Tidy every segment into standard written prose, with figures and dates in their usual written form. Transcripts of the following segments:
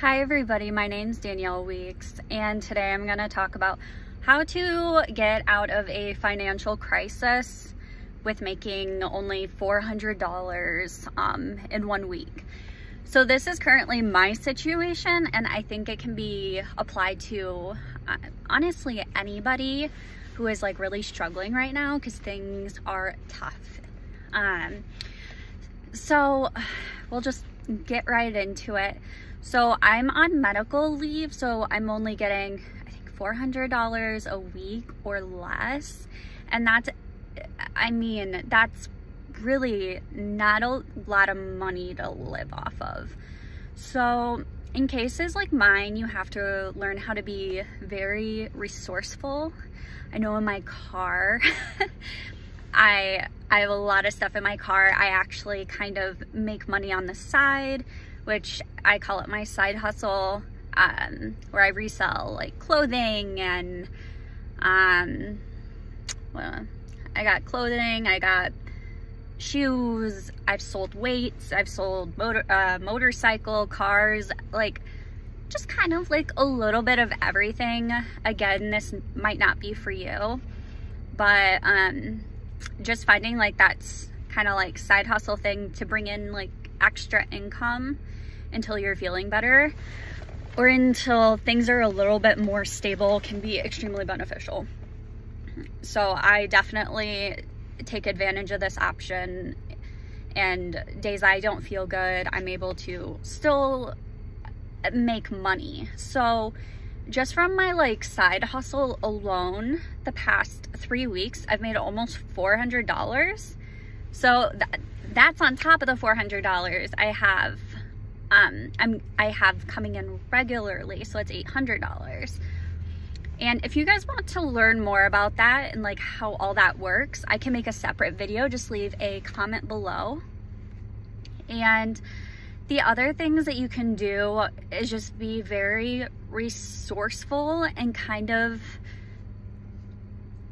Hi everybody, my name's Danielle Weeks, and today I'm going to talk about how to get out of a financial crisis with making only $400 in 1 week. So this is currently my situation, and I think it can be applied to honestly anybody who is like really struggling right now because things are tough. So we'll just get right into it. So I'm on medical leave, so I'm only getting, I think, $400 a week or less. And that's really not a lot of money to live off of. So in cases like mine, you have to learn how to be very resourceful. I know in my car, I have a lot of stuff in my car. I actually kind of make money on the side, which I call it my side hustle, where I resell like clothing and well, I got clothing, I got shoes, I've sold weights, I've sold motorcycle, cars, like just kind of like a little bit of everything. Again, this might not be for you, but just finding like that's kind of like side hustle thing to bring in like extra income until you're feeling better or until things are a little bit more stable can be extremely beneficial. So I definitely take advantage of this option, and days I don't feel good, I'm able to still make money. So just from my like side hustle alone, the past 3 weeks, I've made almost $400. So that's on top of the $400 I have coming in regularly, so it's $800. And if you guys want to learn more about that and like how all that works, I can make a separate video. Just leave a comment below. And the other things that you can do is just be very resourceful and kind of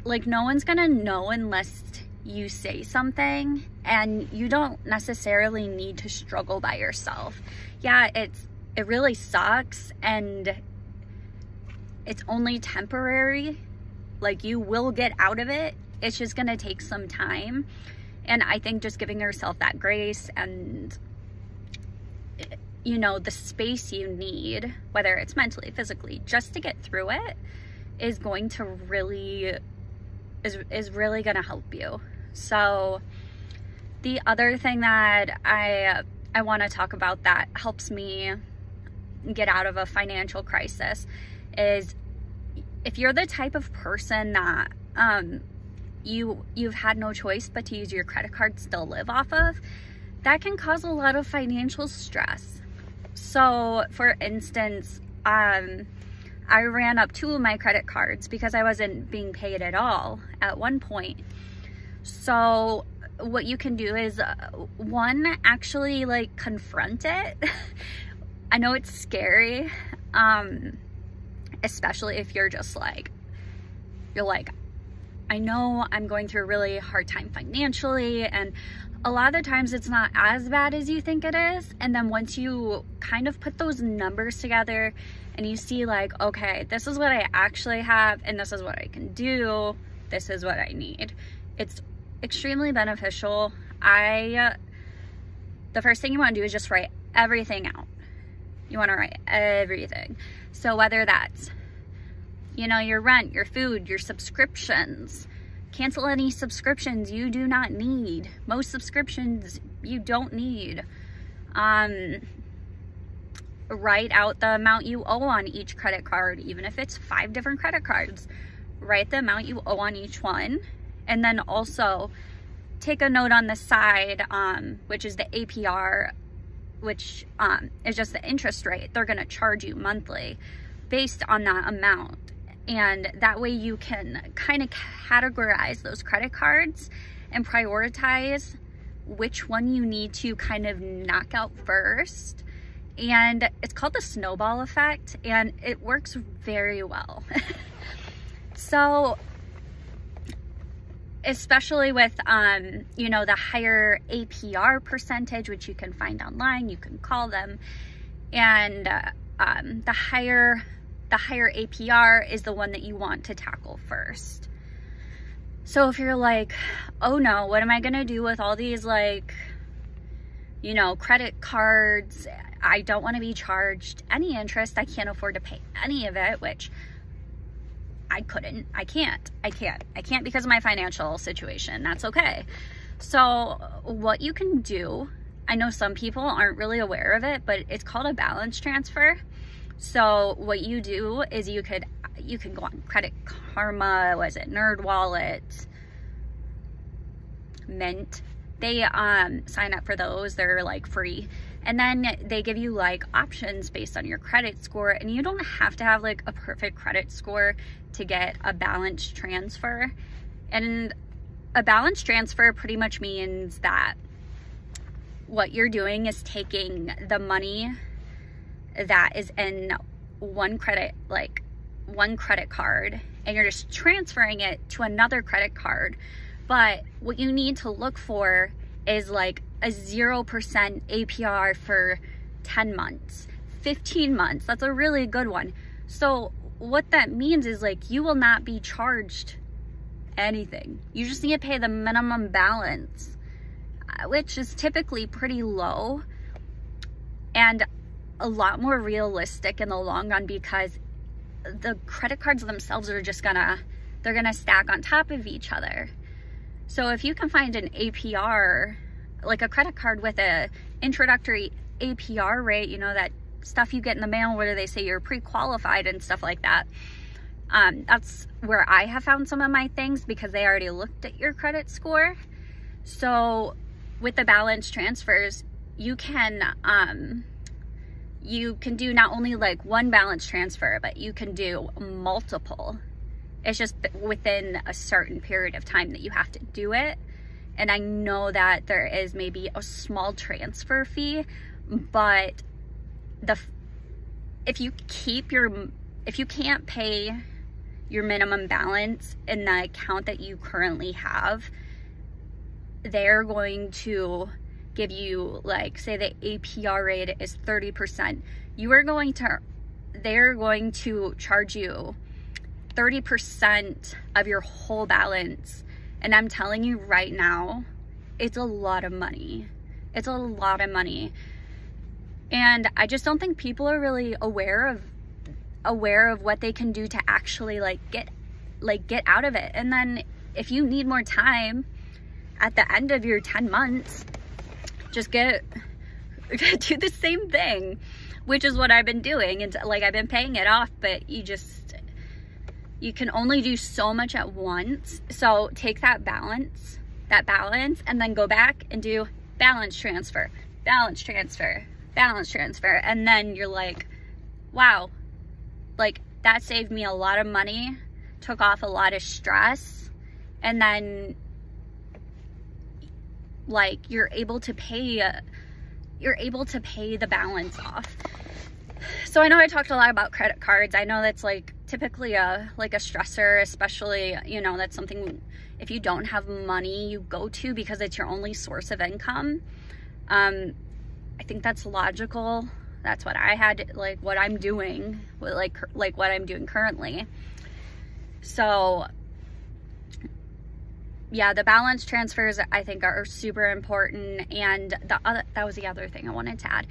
like no one's gonna know unless you say something, and you don't necessarily need to struggle by yourself. Yeah, it really sucks, and it's only temporary. Like, you will get out of it. It's just gonna take some time. And I think just giving yourself that grace and, you know, the space you need, whether it's mentally, physically, just to get through it is going to really, is really gonna help you. So the other thing that I want to talk about that helps me get out of a financial crisis is if you're the type of person that you've had no choice but to use your credit card to still live off of, that can cause a lot of financial stress. So for instance, I ran up 2 of my credit cards because I wasn't being paid at all at one point. So what you can do is one, actually like confront it. I know it's scary, especially if you're just like, I know I'm going through a really hard time financially, and a lot of the times it's not as bad as you think it is. And then once you kind of put those numbers together and you see like, okay, this is what I actually have and this is what I can do, this is what I need, it's extremely beneficial. The first thing you want to do is just write everything out. You want to write everything. So whether that's, you know, your rent, your food, your subscriptions, cancel any subscriptions you do not need. Most subscriptions you don't need. Write out the amount you owe on each credit card, even if it's 5 different credit cards. Write the amount you owe on each one. And then also take a note on the side, which is the APR, which is just the interest rate they're gonna charge you monthly based on that amount. And that way you can kind of categorize those credit cards and prioritize which one you need to kind of knock out first. And it's called the snowball effect, and it works very well. So especially with, you know, the higher APR percentage, which you can find online, you can call them. And the higher APR is the one that you want to tackle first. So if you're like, oh no, what am I gonna do with all these, like, you know, credit cards? I don't want to be charged any interest. I can't afford to pay any of it, which I can't because of my financial situation. That's okay. So what you can do, I know some people aren't really aware of it, but it's called a balance transfer. So what you do is you can go on Credit Karma, NerdWallet, Mint. They sign up for those. They're like free. And then they give you like options based on your credit score, and you don't have to have like a perfect credit score to get a balance transfer. And a balance transfer pretty much means that what you're doing is taking the money that is in one credit card, and you're just transferring it to another credit card. But what you need to look for is like a 0% APR for 10 months, 15 months. That's a really good one. So what that means is like you will not be charged anything. You just need to pay the minimum balance, which is typically pretty low and a lot more realistic in the long run, because the credit cards themselves are just they're gonna stack on top of each other. So if you can find an APR, like a credit card with a introductory APR rate, you know, that stuff you get in the mail where they say you're pre-qualified and stuff like that. That's where I have found some of my things, because they already looked at your credit score. So with the balance transfers, you can do not only like one balance transfer, but you can do multiple. It's just within a certain period of time that you have to do it. And I know that there is maybe a small transfer fee, but if you can't pay your minimum balance in the account that you currently have, they're going to give you, like, say the APR rate is 30%. They're going to charge you 30% of your whole balance. And I'm telling you right now, it's a lot of money. It's a lot of money. And I just don't think people are really aware of what they can do to actually get out of it. And then if you need more time at the end of your 10 months, just do the same thing, which is what I've been doing. And like, I've been paying it off, but you can only do so much at once. So take that balance, and then go back and do balance transfer, balance transfer, balance transfer. And then you're like, wow, like that saved me a lot of money, took off a lot of stress. And then like you're able to pay the balance off. So I know I talked a lot about credit cards. I know that's like typically a stressor, especially, you know, that's something if you don't have money you go to because it's your only source of income. I think that's logical. That's what I had, like what I'm doing, like what I'm doing currently. So yeah, the balance transfers I think are super important. And that was the other thing I wanted to add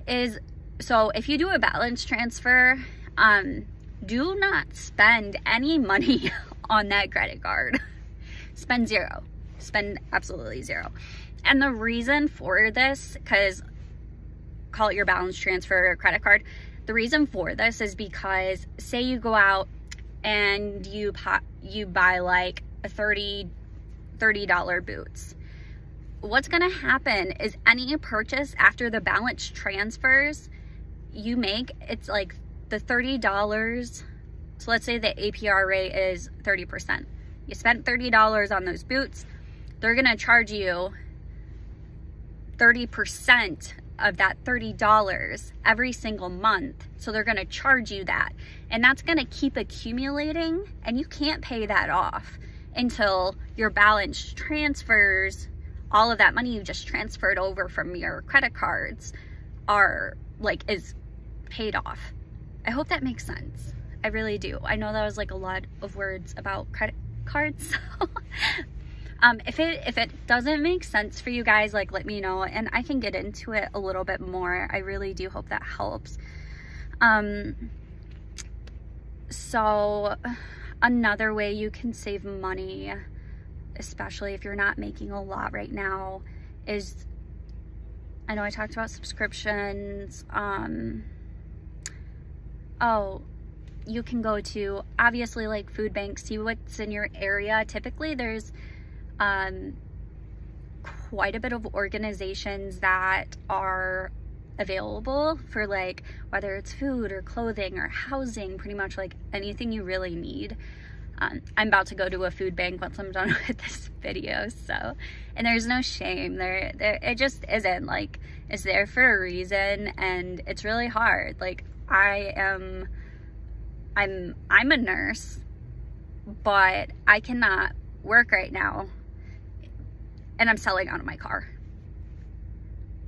is, so if you do a balance transfer, do not spend any money on that credit card. Spend zero. Spend absolutely zero. And the reason for this, because call it your balance transfer or credit card, the reason for this is because say you go out and you buy like a $30 boots. What's gonna happen is any purchase after the balance transfers you make, it's like the $30. So let's say the APR rate is 30%. You spent $30 on those boots. They're gonna charge you 30% of that $30 every single month. So they're gonna charge you that. And that's gonna keep accumulating, and you can't pay that off until your balance transfers, all of that money you just transferred over from your credit cards is paid off. I hope that makes sense. I really do. I know that was like a lot of words about credit cards. If it doesn't make sense for you guys, like, let me know and I can get into it a little bit more. I really do hope that helps. So another way you can save money, especially if you're not making a lot right now, is, I know I talked about subscriptions. Oh, you can go to, obviously, like food banks, see what's in your area. Typically there's quite a bit of organizations that are available for, like, whether it's food or clothing or housing, pretty much like anything you really need. I'm about to go to a food bank once I'm done with this video, so, and there's no shame there. It just isn't, like, it's there for a reason, and it's really hard. Like, I'm a nurse, but I cannot work right now, and I'm selling out of my car.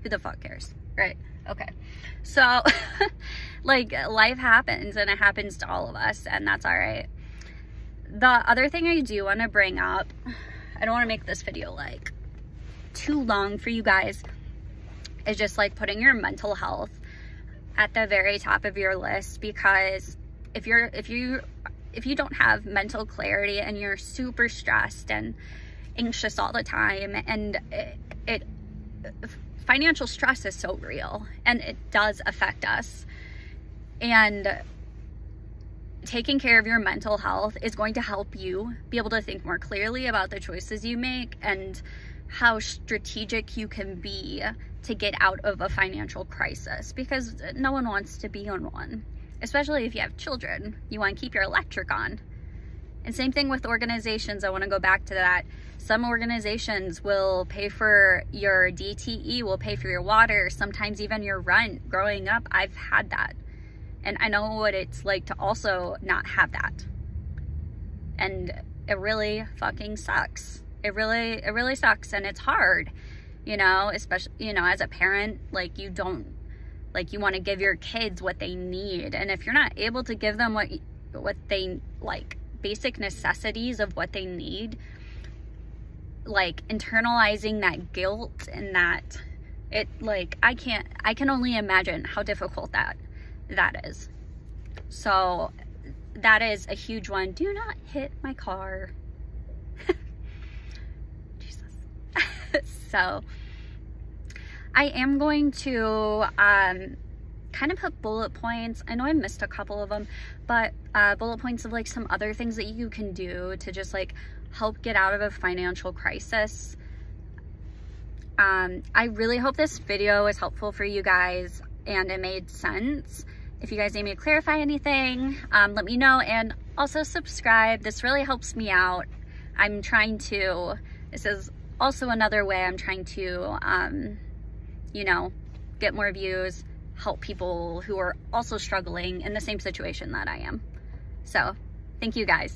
Who the fuck cares, right? Okay, so like, life happens, and it happens to all of us, and that's all right. The other thing I do want to bring up, I don't want to make this video like too long for you guys, is just like putting your mental health at the very top of your list, because if you don't have mental clarity and you're super stressed and anxious all the time, and financial stress is so real and it does affect us, and taking care of your mental health is going to help you be able to think more clearly about the choices you make and how strategic you can be to get out of a financial crisis, because no one wants to be in one, especially if you have children. You want to keep your electric on. And same thing with organizations. I want to go back to that. Some organizations will pay for your DTE, will pay for your water, sometimes even your rent. Growing up, I've had that. And I know what it's like to also not have that. And it really fucking sucks. It really sucks, and it's hard, you know, especially, you know, as a parent, like, you want to give your kids what they need. And if you're not able to give them what they, like, basic necessities of what they need, like, internalizing that guilt and that, it, like, I can only imagine how difficult that is. So that is a huge one. Do not hit my car. Jesus. So I am going to kind of put bullet points. I know I missed a couple of them, but bullet points of, like, some other things that you can do to just, like, help get out of a financial crisis. I really hope this video was helpful for you guys and it made sense. If you guys need me to clarify anything, let me know, and also subscribe. This really helps me out. I'm trying to, this is also another way I'm trying to, you know, get more views, help people who are also struggling in the same situation that I am. So, thank you guys.